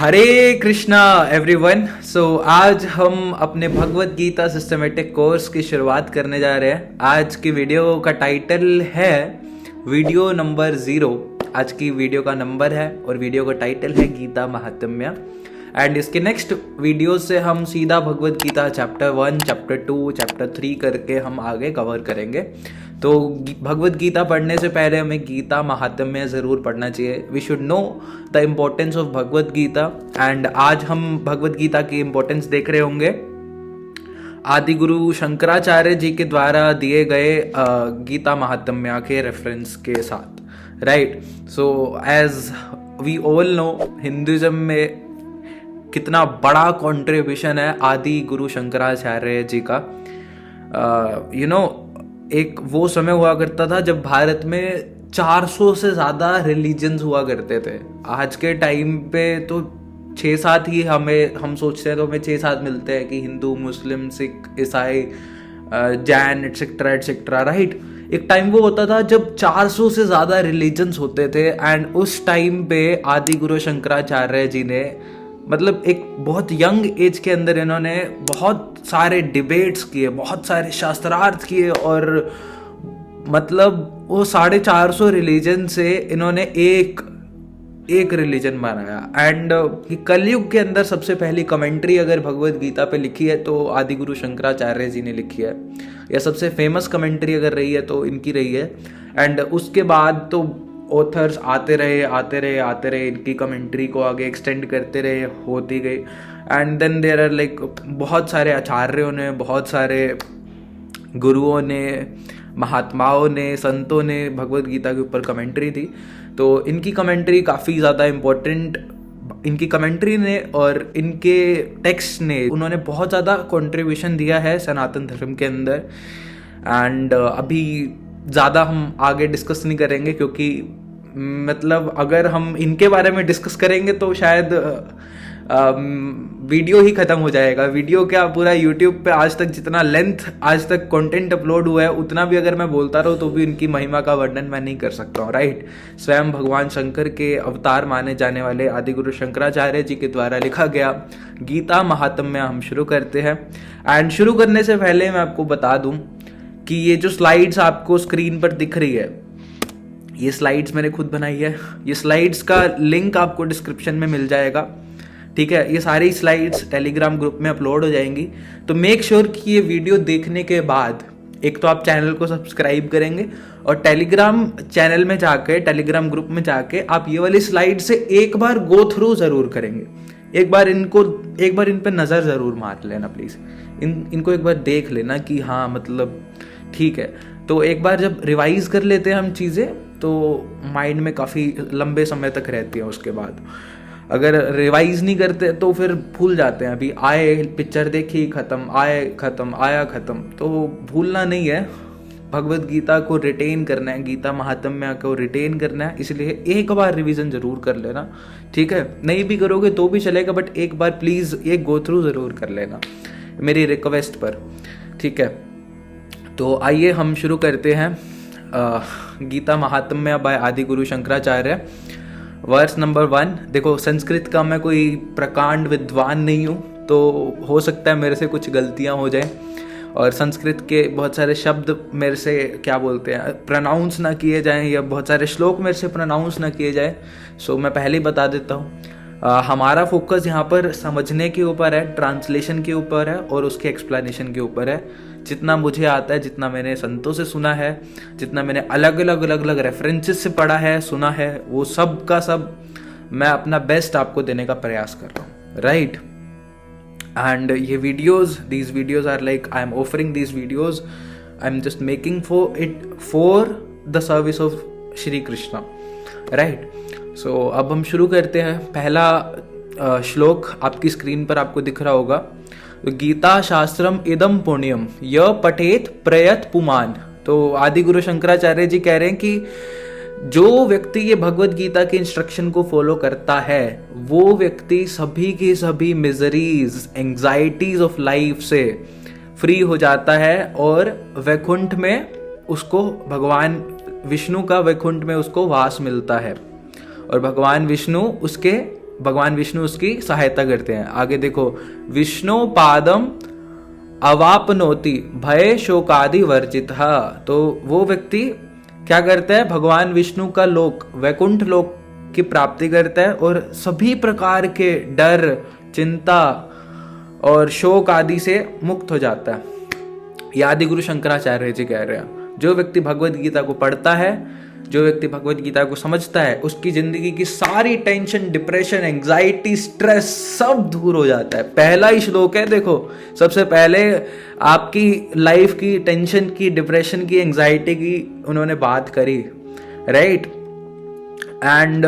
हरे Krishna everyone. आज हम अपने भगवत गीता सिस्टमेटिक कोर्स की शुरुआत करने जा रहे हैं। आज की वीडियो का टाइटल है वीडियो नंबर 0। आज की वीडियो का नंबर है और वीडियो का टाइटल है गीता महात्म्य। एंड इसके नेक्स्ट वीडियो से हम सीधा Bhagavad Gita chapter 1, chapter 2, chapter 3 करके हम आगे कवर करेंगे। तो भगवत गीता पढ़ने से पहले हमें गीता महात्म्य ज़रूर पढ़ना चाहिए। We should know the importance of Bhagavad Gita. And आज हम भगवत गीता की इम्पोर्टेंस देख रहे होंगे आदि गुरु शंकराचार्य जी के द्वारा दिए गए गीता महात्म्य के रेफरेंस के साथ। Right, so as we all know Hinduism में कितना बड़ा कंट्रीब्यूशन है आदि गुरु शंकराचार्य जी का। एक वो समय हुआ करता था जब भारत में 400 से ज़्यादा रिलीजन्स हुआ करते थे। आज के टाइम पे तो 6-7 ही हम सोचते हैं तो हमें 6-7 मिलते हैं कि हिंदू, मुस्लिम, सिख, ईसाई, जैन एटसेट्रा एटसेट्रा। राइट, एक टाइम वो होता था जब 400 से ज़्यादा रिलीजन्स होते थे। एंड उस टाइम पे आदि गुरु शंकराचार्य जी ने मतलब एक बहुत यंग एज के अंदर इन्होंने बहुत सारे डिबेट्स किए, बहुत सारे शास्त्रार्थ किए और मतलब वो 450 रिलीजन से इन्होंने एक रिलीजन बनाया। एंड कलयुग के अंदर सबसे पहली कमेंट्री अगर भगवत गीता पे लिखी है तो आदि गुरु शंकराचार्य जी ने लिखी है, या सबसे फेमस कमेंट्री अगर रही है तो इनकी रही है। एंड उसके बाद तो ऑथर्स आते रहे, इनकी कमेंट्री को आगे एक्सटेंड करते रहे, होती गई। And then there are like बहुत सारे आचार्यों ने, बहुत सारे गुरुओं ने, महात्माओं ने, संतों ने भगवत गीता के ऊपर कमेंट्री दी। तो इनकी कमेंट्री काफ़ी ज़्यादा इम्पोर्टेंट, इनकी कमेंट्री ने और इनके टेक्स्ट ने उन्होंने बहुत ज़्यादा कंट्रीब्यूशन दिया है सनातन धर्म के अंदर। एंड अभी ज़्यादा हम आगे डिस्कस नहीं करेंगे क्योंकि मतलब अगर हम इनके बारे में डिस्कस करेंगे तो शायद वीडियो ही ख़त्म हो जाएगा। वीडियो क्या, पूरा यूट्यूब पे आज तक जितना लेंथ आज तक कंटेंट अपलोड हुआ है उतना भी अगर मैं बोलता रहूँ तो भी इनकी महिमा का वर्णन मैं नहीं कर सकता हूँ। राइट, स्वयं भगवान शंकर के अवतार माने जाने वाले आदि गुरु शंकराचार्य जी के द्वारा लिखा गया गीता महात्म्य हम शुरू करते हैं। एंड शुरू करने से पहले मैं आपको बता दूँ कि ये जो स्लाइड्स आपको स्क्रीन पर दिख रही है, ये स्लाइड्स मैंने खुद बनाई है। ये स्लाइड्स का लिंक आपको डिस्क्रिप्शन में मिल जाएगा, ठीक है। ये सारी स्लाइड्स टेलीग्राम ग्रुप में अपलोड हो जाएंगी। तो मेक श्योर कि ये वीडियो देखने के बाद एक तो आप चैनल को सब्सक्राइब करेंगे और टेलीग्राम चैनल में जाके, टेलीग्राम ग्रुप में जाके आप ये वाली स्लाइड से एक बार गो थ्रू ज़रूर करेंगे। एक बार इन पर नज़र ज़रूर मार लेना प्लीज़। इनको एक बार देख लेना कि हाँ मतलब ठीक है। तो एक बार जब रिवाइज कर लेते हैं हम चीज़ें तो माइंड में काफ़ी लंबे समय तक रहती हैं। उसके बाद अगर रिवाइज नहीं करते तो फिर भूल जाते हैं। अभी आए, पिक्चर देखी, ख़त्म, आए ख़त्म, आया ख़त्म, तो भूलना नहीं है। भगवत गीता को रिटेन करना है, गीता महात्म्य को रिटेन करना है, इसलिए एक बार रिवीजन ज़रूर कर लेना, ठीक है। नहीं भी करोगे तो भी चलेगा, बट एक बार प्लीज़ एक गो थ्रू ज़रूर कर लेना मेरी रिक्वेस्ट पर, ठीक है। तो आइए हम शुरू करते हैं गीता महात्म्य बाय आदि गुरु शंकराचार्य। Verse number 1। देखो, संस्कृत का मैं कोई प्रकांड विद्वान नहीं हूँ, तो हो सकता है मेरे से कुछ गलतियाँ हो जाएं और संस्कृत के बहुत सारे शब्द मेरे से क्या बोलते हैं प्रोनाउंस ना किए जाएं, या बहुत सारे श्लोक मेरे से प्रोनाउंस ना किए जाएं। सो मैं पहले ही बता देता हूँ, हमारा फोकस यहाँ पर समझने के ऊपर है, ट्रांसलेशन के ऊपर है और उसके एक्सप्लेनेशन के ऊपर है। जितना मुझे आता है, जितना मैंने संतों से सुना है, जितना मैंने अलग अलग रेफरेंसेस से पढ़ा है, सुना है, वो सब का सब मैं अपना बेस्ट आपको देने का प्रयास कर रहा हूँ। राइट, एंड ये videos, these videos are like I am offering these videos, I am just making for the service of Shri Krishna. Right, so अब हम शुरू करते हैं। पहला श्लोक आपकी स्क्रीन पर आपको दिख रहा होगा, गीता शास्त्रम इदम पुण्यम य पठेत प्रयत पुमान। तो आदि गुरु शंकराचार्य जी कह रहे हैं कि जो व्यक्ति ये भगवत गीता के इंस्ट्रक्शन को फॉलो करता है वो व्यक्ति सभी की सभी मिजरीज, एंग्जाइटीज ऑफ लाइफ से फ्री हो जाता है और वैकुंठ में उसको भगवान विष्णु का वैकुंठ में उसको वास मिलता है और भगवान विष्णु उसके भगवान विष्णु उसकी सहायता करते हैं। आगे देखो, विष्णु पादम अवापनोति भय शोकादि वर्जितः। तो वो व्यक्ति क्या करता है, भगवान विष्णु का लोक वैकुंठ लोक की प्राप्ति करता है और सभी प्रकार के डर, चिंता और शोक आदि से मुक्त हो जाता है। ये आदि गुरु शंकराचार्य जी कह रहे हैं। जो व्यक्ति भगवत गीता को पढ़ता है, जो व्यक्ति भगवत गीता को समझता है, उसकी जिंदगी की सारी टेंशन, डिप्रेशन, एंजाइटी, स्ट्रेस सब दूर हो जाता है। पहला ही श्लोक है, देखो सबसे पहले आपकी लाइफ की टेंशन की, डिप्रेशन की, एंजाइटी की उन्होंने बात करी, राइट। एंड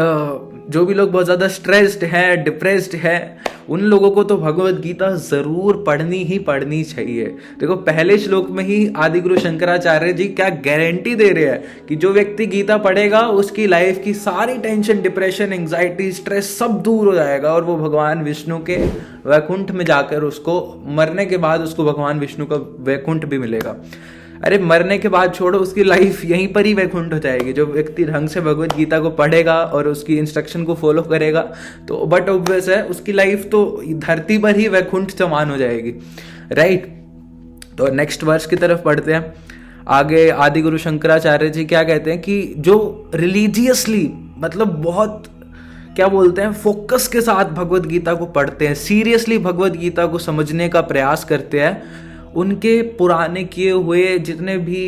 जो भी लोग बहुत ज़्यादा स्ट्रेस्ड हैं, डिप्रेस्ड हैं, उन लोगों को तो भगवत गीता जरूर पढ़नी ही पढ़नी चाहिए। देखो पहले श्लोक में ही आदि गुरु शंकराचार्य जी क्या गारंटी दे रहे हैं कि जो व्यक्ति गीता पढ़ेगा उसकी लाइफ की सारी टेंशन, डिप्रेशन, एंजाइटी, स्ट्रेस सब दूर हो जाएगा और वो भगवान विष्णु के वैकुंठ में जाकर उसको मरने के बाद उसको भगवान विष्णु का वैकुंठ भी मिलेगा। अरे मरने के बाद छोड़ो, उसकी लाइफ यहीं पर ही वैकुंठ हो जाएगी। जो व्यक्ति ढंग से भगवत गीता को पढ़ेगा और उसकी इंस्ट्रक्शन को फॉलो करेगा तो बट ऑब्वियस है उसकी लाइफ तो धरती पर ही वैकुंठ समान हो जाएगी, राइट। तो नेक्स्ट वर्स की तरफ पढ़ते हैं। आगे आदि गुरु शंकराचार्य जी क्या कहते हैं कि जो रिलीजियसली, मतलब बहुत क्या बोलते हैं, फोकस के साथ भगवत गीता को पढ़ते हैं, सीरियसली भगवत गीता को समझने का प्रयास करते हैं, उनके पुराने किए हुए जितने भी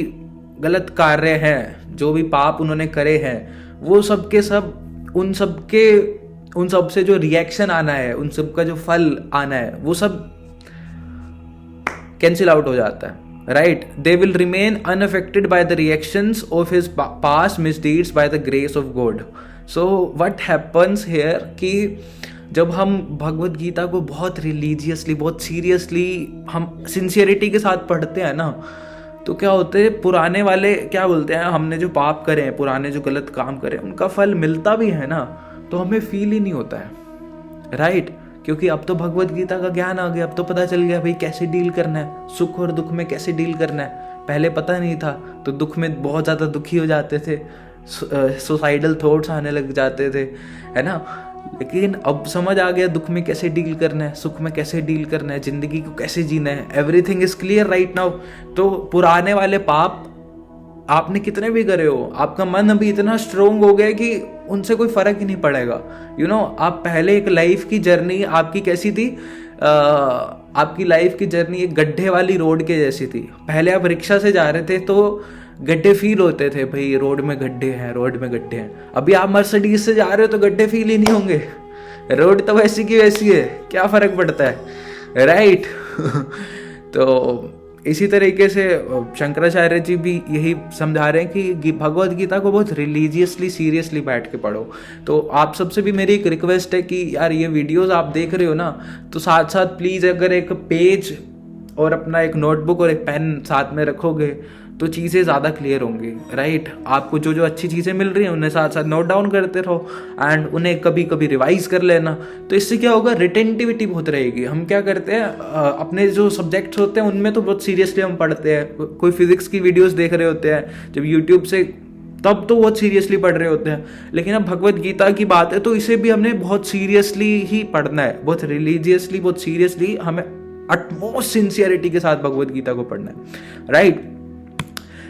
गलत कार्य हैं, जो भी पाप उन्होंने करे हैं, वो सब के सब उन सब से जो रिएक्शन आना है, उन सब का जो फल आना है, वो सब कैंसिल आउट हो जाता है, right. They will remain unaffected by the reactions of his past misdeeds by the grace of God. So what happens here कि जब हम भगवत गीता को बहुत रिलीजियसली, बहुत सीरियसली, हम सिंसियरिटी के साथ पढ़ते हैं ना, तो क्या होते हैं, पुराने वाले क्या बोलते हैं, हमने जो पाप करे हैं, पुराने जो गलत काम करे, उनका फल मिलता भी है ना, तो हमें फील ही नहीं होता है, राइट। क्योंकि अब तो भगवत गीता का ज्ञान आ गया, अब तो पता चल गया भाई कैसे डील करना है, सुख और दुख में कैसे डील करना है। पहले पता नहीं था तो दुख में बहुत ज़्यादा दुखी हो जाते थे, सुसाइडल थॉट्स आने लग जाते थे, है ना। लेकिन अब समझ आ गया दुख में कैसे डील करना है, सुख में कैसे डील करना है, जिंदगी को कैसे जीना है, everything is clear right now. तो पुराने वाले पाप आपने कितने भी करे हो, आपका मन अभी इतना स्ट्रोंग हो गया कि उनसे कोई फर्क ही नहीं पड़ेगा। यू नो, आप पहले एक लाइफ की जर्नी आपकी कैसी थी, आपकी लाइफ की जर्नी एक गड्ढे वाली रोड के जैसी थी। पहले आप रिक्शा से जा रहे थे तो गड्ढे फील होते थे, भाई रोड में गड्ढे हैं, रोड में गड्ढे हैं। अभी आप मर्सिडीज से जा रहे हो तो गड्ढे फील ही नहीं होंगे, रोड तो वैसी की वैसी है, क्या फर्क पड़ता है, राइट। तो इसी तरीके से शंकराचार्य जी भी यही समझा रहे हैं कि भगवत गीता को बहुत रिलीजियसली, सीरियसली बैठ के पढ़ो। तो आप सबसे भी मेरी एक रिक्वेस्ट है कि यार ये वीडियोस आप देख रहे हो ना, तो साथ साथ प्लीज़ अगर एक पेज और अपना एक नोटबुक और एक पेन साथ में रखोगे तो चीज़ें ज़्यादा क्लियर होंगी, राइट। आपको जो जो अच्छी चीज़ें मिल रही हैं उन्हें साथ साथ नोट डाउन करते रहो एंड उन्हें कभी कभी रिवाइज कर लेना। तो इससे क्या होगा, रिटेंटिविटी बहुत रहेगी। हम क्या करते हैं, अपने जो सब्जेक्ट्स होते हैं उनमें तो बहुत सीरियसली हम पढ़ते हैं, कोई फिजिक्स की वीडियोस देख रहे होते हैं जब यूट्यूब से, तब तो बहुत सीरियसली पढ़ रहे होते हैं। लेकिन अब भगवत गीता की बात है तो इसे भी हमने बहुत सीरियसली ही पढ़ना है, बहुत रिलीजियसली, बहुत सीरियसली, हमें अटमोस्ट सिंसियरिटी के साथ भगवत गीता को पढ़ना है, राइट।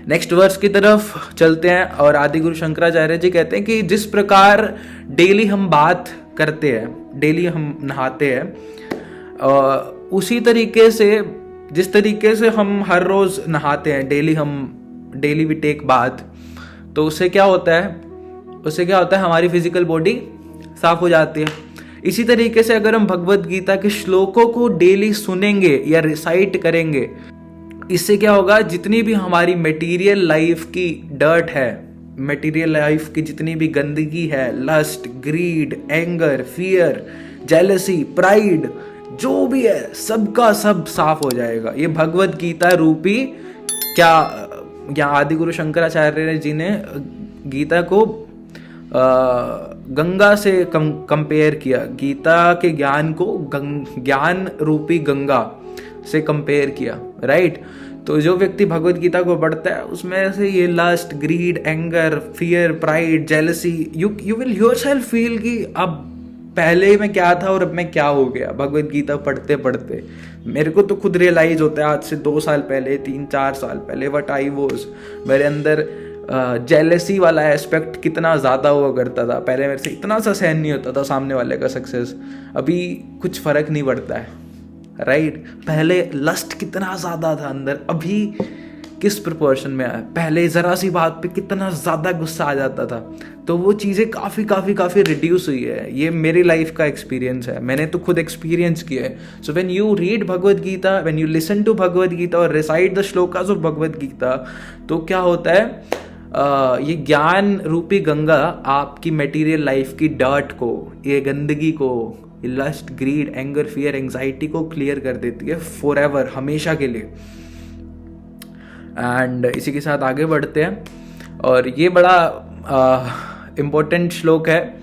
नेक्स्ट वर्स की तरफ चलते हैं और आदि गुरु शंकराचार्य जी कहते हैं कि जिस प्रकार डेली हम बात करते हैं, डेली हम नहाते हैं, उसी तरीके से जिस तरीके से हम हर रोज नहाते हैं, डेली वी टेक बाथ, तो उससे क्या होता है, हमारी फिजिकल बॉडी साफ हो जाती है। इसी तरीके से अगर हम भगवत गीता के श्लोकों को डेली सुनेंगे या रिसाइट करेंगे, इससे क्या होगा, जितनी भी हमारी मटेरियल लाइफ की डर्ट है, मटेरियल लाइफ की जितनी भी गंदगी है, lust, greed, anger, fear, jealousy, pride, जो भी है सबका सब साफ हो जाएगा। ये भगवत गीता रूपी क्या, या आदि गुरु शंकराचार्य जी ने गीता को गंगा से कंपेयर किया, गीता के ज्ञान को ज्ञान रूपी गंगा से कंपेयर किया, राइट। तो जो व्यक्ति भगवत गीता को पढ़ता है उसमें से ये lust, greed, anger, fear, pride, jealousy, you will yourself feel कि अब पहले मैं क्या था और अब मैं क्या हो गया भगवत गीता पढ़ते पढ़ते। मेरे को तो खुद रियलाइज होता है आज से 2 साल पहले, 3-4 साल पहले, व्हाट आई वाज, मेरे अंदर जेलेसी वाला एस्पेक्ट कितना ज़्यादा हुआ करता था। पहले मेरे से इतना सा सहन नहीं होता था सामने वाले का सक्सेस, अभी कुछ फ़र्क नहीं पड़ता है, राइट। पहले लस्ट कितना ज़्यादा था अंदर, अभी किस प्रोपोर्शन में आया। पहले ज़रा सी बात पे कितना ज़्यादा गुस्सा आ जाता था, तो वो चीज़ें काफ़ी रिड्यूस हुई है। ये मेरी लाइफ का एक्सपीरियंस है, मैंने तो खुद एक्सपीरियंस किया है। So when you read Bhagavad Gita, when you listen to Bhagavad Gita और recite the shlokas of Bhagavad Gita, तो क्या होता है, ये ज्ञान रूपी गंगा आपकी मटेरियल लाइफ की डर्ट को, ये गंदगी को, lust, greed, anger, fear, anxiety को क्लियर कर देती है फॉर एवर, हमेशा के लिए। एंड इसी के साथ आगे बढ़ते हैं, और ये बड़ा इम्पोर्टेंट श्लोक है,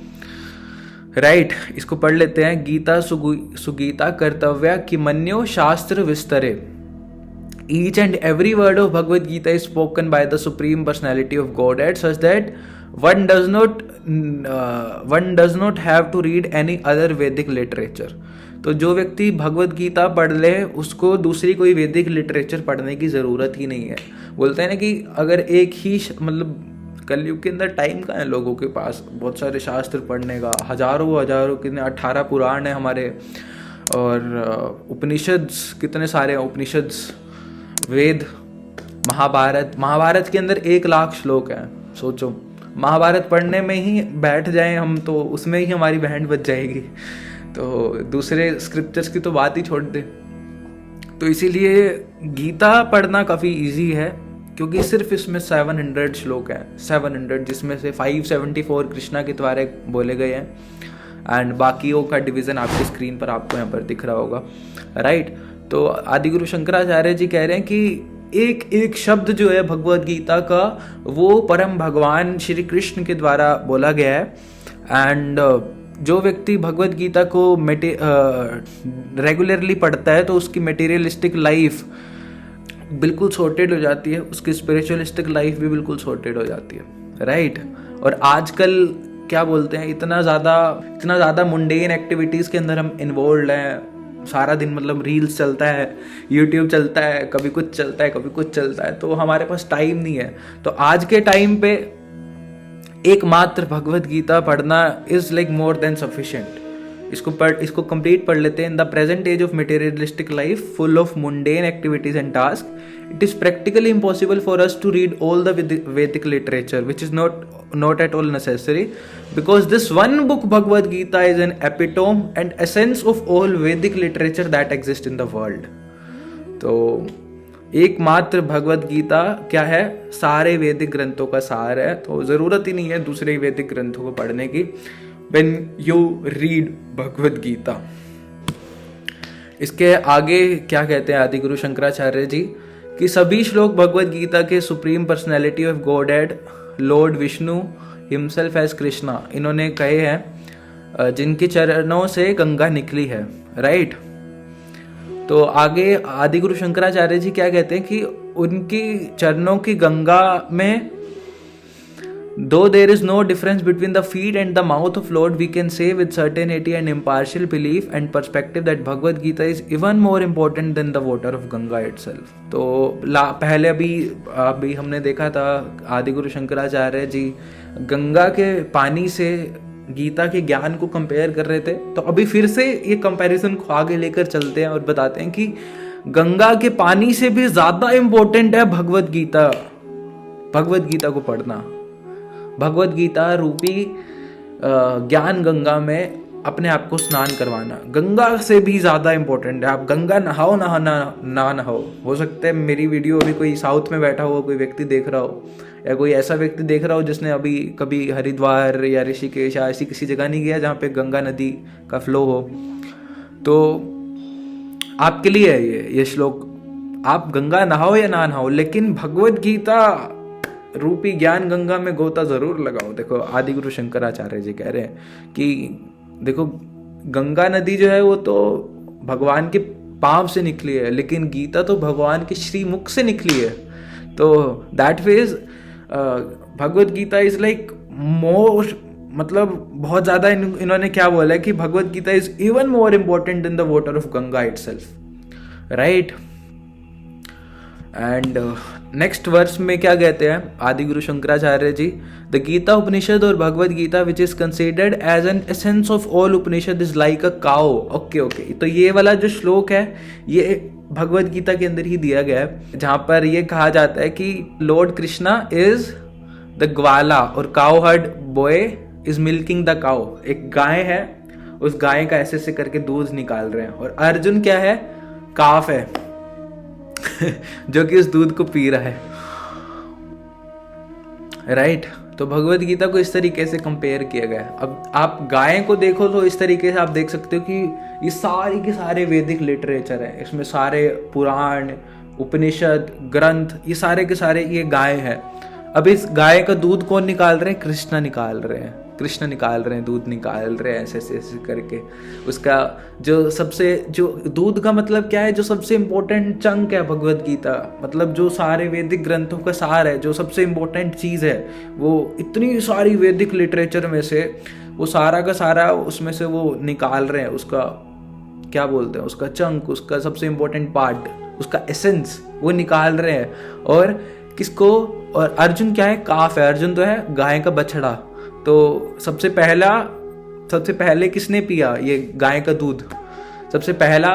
राइट। इसको पढ़ लेते हैं। गीता सुगीता कर्तव्या किमन्यो शास्त्र विस्तरे। Each and every word of Bhagavad Gita is spoken by the Supreme Personality of Godhead, such that one does not have to read any other Vedic literature. तो जो व्यक्ति भगवद गीता पढ़ ले उसको दूसरी कोई वैदिक लिटरेचर पढ़ने की ज़रूरत ही नहीं है। बोलते हैं ना कि अगर एक ही मतलब कलयुग के अंदर टाइम का है लोगों के पास बहुत सारे शास्त्र पढ़ने का, हजारों कितने 18 पुराण है हमारे, और उपनिषद्स कितने सारे हैं, उपनिषद्स, वेद, महाभारत के अंदर 1 लाख श्लोक हैं। सोचो, महाभारत पढ़ने में ही बैठ जाएं हम तो उसमें ही हमारी बैंड बज जाएगी, तो दूसरे स्क्रिप्चर्स की तो बात ही छोड़ दे। तो इसीलिए गीता पढ़ना काफ़ी इजी है, क्योंकि सिर्फ इसमें 700 श्लोक हैं, 700, जिसमें से 574 कृष्णा के द्वारा बोले गए हैं, एंड बाकियों का डिवीज़न आपकी स्क्रीन पर आपको यहाँ पर दिख रहा होगा, राइट। तो आदिगुरु शंकराचार्य जी कह रहे हैं कि एक एक शब्द जो है भगवद गीता का वो परम भगवान श्री कृष्ण के द्वारा बोला गया है। एंड जो व्यक्ति भगवद गीता को रेगुलरली पढ़ता है तो उसकी मटेरियलिस्टिक लाइफ बिल्कुल सॉर्टेड हो जाती है, उसकी स्पिरिचुअलिस्टिक लाइफ भी बिल्कुल सॉर्टेड हो जाती है, राइट। और आजकल क्या बोलते हैं, इतना ज़्यादा मुंडेन एक्टिविटीज़ के अंदर हम इन्वॉल्व हैं। सारा दिन मतलब रील्स चलता है, यूट्यूब चलता है, कभी कुछ चलता है, तो हमारे पास टाइम नहीं है। तो आज के टाइम पे एकमात्र भगवद गीता पढ़ना is like more than sufficient. इसको कंप्लीट पढ़ लेते हैं। In the present age of materialistic life full of mundane activities and task, it is practically impossible for us to read all the Vedic literature, which is not at all necessary, because this one book Bhagavad Gita is an epitome and essence of all Vedic literature that exists in the world. तो एकमात्र भगवद गीता क्या है, सारे वैदिक ग्रंथों का सार है, तो ज़रूरत ही नहीं है दूसरे वैदिक ग्रंथों को पढ़ने की when you read Bhagavad Gita. इसके आगे क्या कहते हैं आदिगुरु शंकराचार्य जी कि सभी श्लोक भगवद गीता के supreme personality of godhead lord Vishnu himself as Krishna इन्होंने कहे हैं, जिनके चरणों से गंगा निकली है, राइट। तो आगे आदिगुरु शंकराचार्य जी क्या कहते हैं कि उनकी चरणों की गंगा में though there is no difference between the feet and the mouth of Lord, we can say with certainty and impartial belief and perspective that Bhagavad Gita is even more important than the water of Ganga itself. तो पहले अभी हमने देखा था आदिगुरु शंकराचार्य जी गंगा के पानी से गीता के ज्ञान को कंपेयर कर रहे थे, तो अभी फिर से ये कंपैरिजन को आगे लेकर चलते हैं और बताते हैं कि गंगा के पानी से भी ज्यादा इम्पोर्टेंट है भगवद गीता को पढ़ना, भगवद गीता रूपी ज्ञान गंगा में अपने आप को स्नान करवाना गंगा से भी ज़्यादा इम्पोर्टेंट है। आप गंगा नहाओ ना नहाओ, हो सकता है मेरी वीडियो अभी कोई साउथ में बैठा हुआ कोई व्यक्ति देख रहा हो, या कोई ऐसा व्यक्ति देख रहा हो जिसने अभी कभी हरिद्वार या ऋषिकेश या ऐसी किसी जगह नहीं गया जहाँ पे गंगा नदी का फ्लो हो, तो आपके लिए है ये श्लोक। आप गंगा नहाओ या ना नहाओ, लेकिन भगवद गीता रूपी ज्ञान गंगा में गोता जरूर लगाओ। देखो आदिगुरु शंकराचार्य जी कह रहे हैं कि देखो गंगा नदी जो है वो तो भगवान के पांव से निकली है, लेकिन गीता तो भगवान के श्रीमुख से निकली है। तो that means Bhagavad Gita is like मतलब बहुत ज़्यादा इन्होंने क्या बोला है कि Bhagavad Gita is even more important in the water of Ganga itself, right. And next verse में क्या कहते हैं आदि गुरु शंकराचार्य जी, द गीता उपनिषद और Bhagavad Gita which is considered as an essence of all Upanishad is like a cow. Okay, तो ये वाला जो श्लोक है ये भगवत गीता के अंदर ही दिया गया है, जहाँ पर ये कहा जाता है कि lord Krishna is the gwala और cow herd boy is milking the cow. एक गाय है, उस गाय का ऐसे करके दूध निकाल रहे हैं, और अर्जुन क्या है, काफ है जो कि उस दूध को पी रहा है, राइट। तो भगवत गीता को इस तरीके से कंपेयर किया गया है। अब आप गाय को देखो तो इस तरीके से आप देख सकते हो कि ये सारी के सारे वैदिक लिटरेचर है, इसमें सारे पुराण, उपनिषद, ग्रंथ, ये सारे के सारे ये गाय है। अब इस गाय का दूध कौन निकाल रहे हैं, कृष्ण निकाल रहे हैं, कृष्ण निकाल रहे हैं, दूध निकाल रहे हैं ऐसे करके। उसका जो सबसे, जो दूध का मतलब क्या है, जो सबसे इम्पोर्टेंट चंक है भगवत गीता, मतलब जो सारे वैदिक ग्रंथों का सार है, जो सबसे इम्पोर्टेंट चीज़ है, वो इतनी सारी वैदिक लिटरेचर में से वो सारा का सारा उसमें से वो निकाल रहे हैं, उसका क्या बोलते हैं, उसका चंक, उसका सबसे इम्पोर्टेंट पार्ट, उसका एसेंस वो निकाल रहे हैं। और किसको, और अर्जुन क्या है, काफ है, अर्जुन तो है गाय का बछड़ा। तो सबसे पहले किसने पिया ये गाय का दूध, सबसे पहला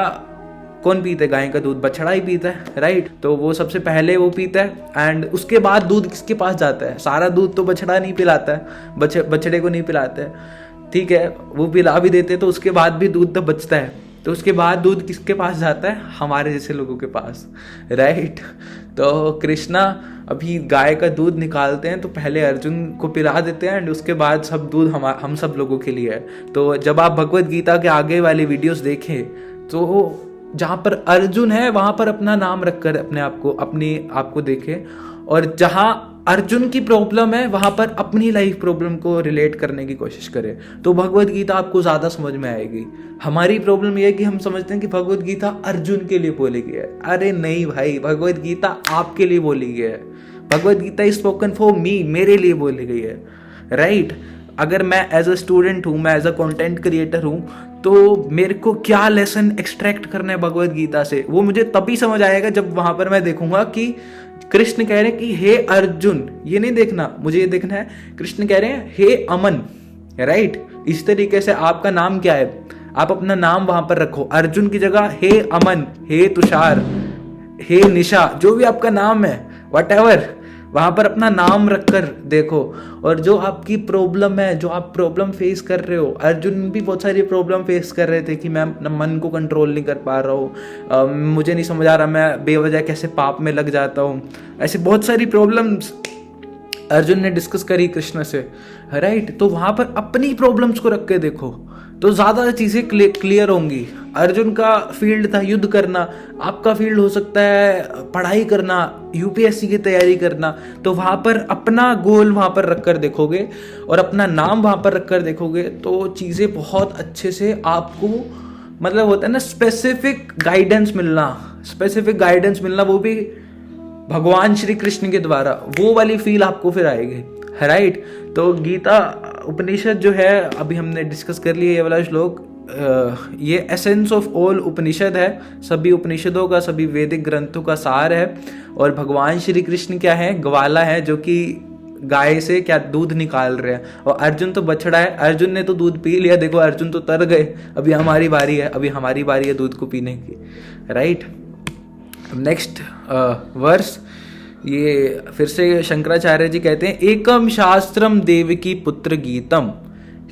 कौन पीता है गाय का दूध, बछड़ा ही पीता है, राइट। तो वो सबसे पहले वो पीता है, एंड उसके बाद दूध किसके पास जाता है, सारा दूध तो बछड़ा नहीं पिलाता है, बछड़े को नहीं पिलाता है, ठीक है, वो पिला भी देते तो उसके बाद भी दूध तो बचता है, तो उसके बाद दूध किसके पास जाता है, हमारे जैसे लोगों के पास, राइट। तो कृष्णा अभी गाय का दूध निकालते हैं तो पहले अर्जुन को पिला देते हैं, एंड उसके बाद सब दूध हम सब लोगों के लिए है। तो जब आप भगवत गीता के आगे वाली वीडियोस देखें तो जहाँ पर अर्जुन है वहाँ पर अपना नाम रखकर अपने आप को देखें, और जहाँ अर्जुन की प्रॉब्लम है वहाँ पर अपनी लाइफ प्रॉब्लम को रिलेट करने की कोशिश करें, तो भगवत गीता आपको ज़्यादा समझ में आएगी। हमारी प्रॉब्लम यह है कि हम समझते हैं कि भगवत गीता अर्जुन के लिए बोली गई है। अरे नहीं भाई, भगवत गीता आपके लिए बोली गई है। Bhagavad Gita is spoken for me, मेरे लिए बोली गई है, राइट। अगर मैं एज अ स्टूडेंट हूँ, मैं एज अ कंटेंट क्रिएटर हूँ, तो मेरे को क्या लेसन एक्सट्रैक्ट करना है भगवत गीता से, वो मुझे तभी समझ आएगा जब वहां पर मैं देखूंगा कि कृष्ण कह रहे हैं कि हे अर्जुन, ये नहीं देखना, मुझे ये देखना है कृष्ण कह रहे हैं हे अमन, राइट। इस तरीके से आपका नाम क्या है, आप अपना नाम वहां पर रखो, अर्जुन की जगह हे अमन, हे तुषार, हे निशा, जो भी आपका नाम है, व्हाटएवर, वहां पर अपना नाम रखकर देखो। और जो आपकी प्रॉब्लम है, जो आप प्रॉब्लम फेस कर रहे हो, अर्जुन भी बहुत सारी प्रॉब्लम फेस कर रहे थे कि मैं मन को कंट्रोल नहीं कर पा रहा हूँ, मुझे नहीं समझ आ रहा मैं बेवजह कैसे पाप में लग जाता हूँ, ऐसे बहुत सारी प्रॉब्लम्स अर्जुन ने डिस्कस करी कृष्ण से, राइट। तो वहां पर अपनी प्रॉब्लम्स को रख के देखो तो ज्यादा चीजें क्लियर होंगी। अर्जुन का फील्ड था युद्ध करना, आपका फील्ड हो सकता है पढ़ाई करना, यूपीएससी की तैयारी करना, तो वहां पर अपना गोल वहां पर रखकर देखोगे और अपना नाम वहां पर रखकर देखोगे तो चीजें बहुत अच्छे से आपको, मतलब होता है ना स्पेसिफिक गाइडेंस मिलना, वो भी भगवान श्री कृष्ण के द्वारा, वो वाली फील आपको फिर आएगी, राइट। तो गीता उपनिषद जो है अभी हमने डिस्कस कर लिया, ये वाला श्लोक, ये एसेंस ऑफ ऑल उपनिषद है, सभी उपनिषदों का, सभी वैदिक ग्रंथों का सार है। और भगवान श्री कृष्ण क्या है, ग्वाला है, जो कि गाय से क्या दूध निकाल रहे हैं, और अर्जुन तो बछड़ा है, अर्जुन ने तो दूध पी लिया, देखो अर्जुन तो तर गए, अभी हमारी बारी है दूध को पीने की, राइट। नेक्स्ट वर्स, ये फिर से शंकराचार्य जी कहते हैं, एकम शास्त्रम देवकी पुत्र गीतम,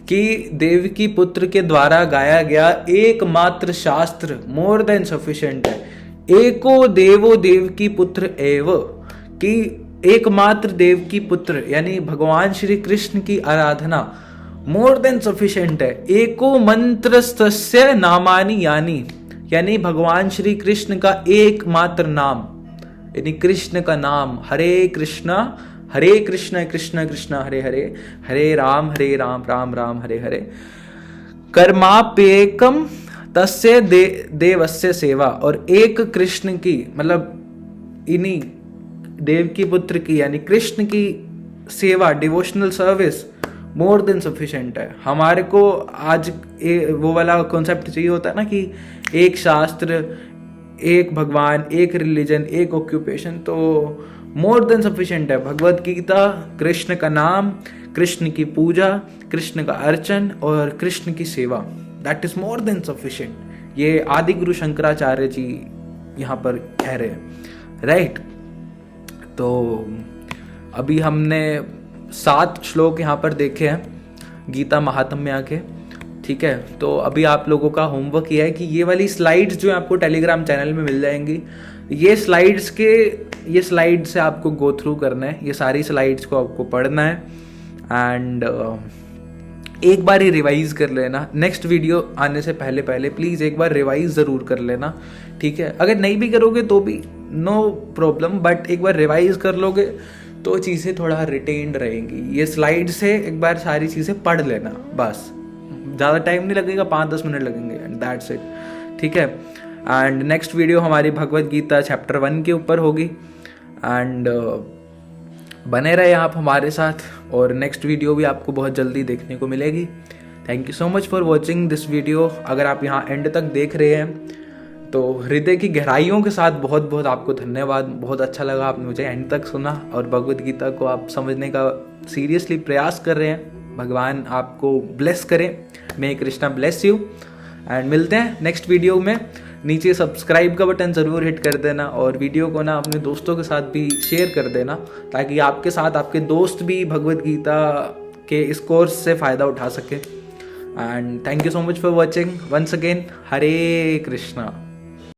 कि देवकी पुत्र के द्वारा गाया गया एकमात्र शास्त्र मोर देन सफिशिएंट है। एको देवो देवकी पुत्र एव, कि एकमात्र देवकी पुत्र यानी भगवान श्री कृष्ण की आराधना मोर देन सफिशिएंट है। एको मंत्रस्तस्य नामानि यानी भगवान श्री कृष्ण का एकमात्र नाम, यानी कृष्ण का नाम, हरे कृष्णा कृष्ण कृष्ण हरे हरे, हरे राम राम राम हरे हरे, कर्माप्येकम तस्य देवस्य सेवा। और एक कृष्ण की, मतलब इन्हीं देव की पुत्र की यानी कृष्ण की सेवा, devotional service more than sufficient है। हमारे को आज वो वाला कॉन्सेप्ट चाहिए होता है ना कि एक शास्त्र, एक भगवान, एक रिलीजन, एक ऑक्यूपेशन, तो मोर देन सफिशेंट है। भगवत गीता, कृष्ण का नाम, कृष्ण की पूजा, कृष्ण का अर्चन और कृष्ण की सेवा, that is more than sufficient. ये आदि गुरु शंकराचार्य जी यहाँ पर कह रहे हैं, राइट। तो अभी हमने 7 श्लोक यहाँ पर देखे हैं गीता महात्म्य के, ठीक है। तो अभी आप लोगों का होमवर्क ये है कि ये वाली स्लाइड्स जो आपको टेलीग्राम चैनल में मिल जाएंगी, ये स्लाइड से आपको गो थ्रू करना है, ये सारी स्लाइड्स को आपको पढ़ना है एंड एक बार ही रिवाइज कर लेना। नेक्स्ट वीडियो आने से पहले प्लीज़ एक बार रिवाइज ज़रूर कर लेना, ठीक है। अगर नहीं भी करोगे तो भी नो प्रॉब्लम, बट एक बार रिवाइज कर लोगे तो चीज़ें थोड़ा रिटेन्ड रहेंगी। ये स्लाइड से एक बार सारी चीज़ें पढ़ लेना, बस ज़्यादा टाइम नहीं लगेगा, 5-10 मिनट लगेंगे एंड दैट्स इट, ठीक है। एंड नेक्स्ट वीडियो हमारी भगवत गीता चैप्टर 1 के ऊपर होगी एंड बने रहे आप हमारे साथ, और नेक्स्ट वीडियो भी आपको बहुत जल्दी देखने को मिलेगी। Thank you so much for watching this video. अगर आप यहाँ एंड तक देख रहे हैं तो हृदय की गहराइयों के साथ बहुत बहुत आपको धन्यवाद। बहुत अच्छा लगा आपने मुझे एंड तक सुना और भगवत गीता को आप समझने का सीरियसली प्रयास कर रहे हैं। भगवान आपको ब्लेस करें, मे कृष्णा ब्लेस यू एंड मिलते हैं नेक्स्ट वीडियो में। नीचे सब्सक्राइब का बटन ज़रूर हिट कर देना और वीडियो को ना अपने दोस्तों के साथ भी शेयर कर देना, ताकि आपके साथ आपके दोस्त भी भगवत गीता के इस कोर्स से फ़ायदा उठा सके। And thank you so much for watching once again. Hare Krishna.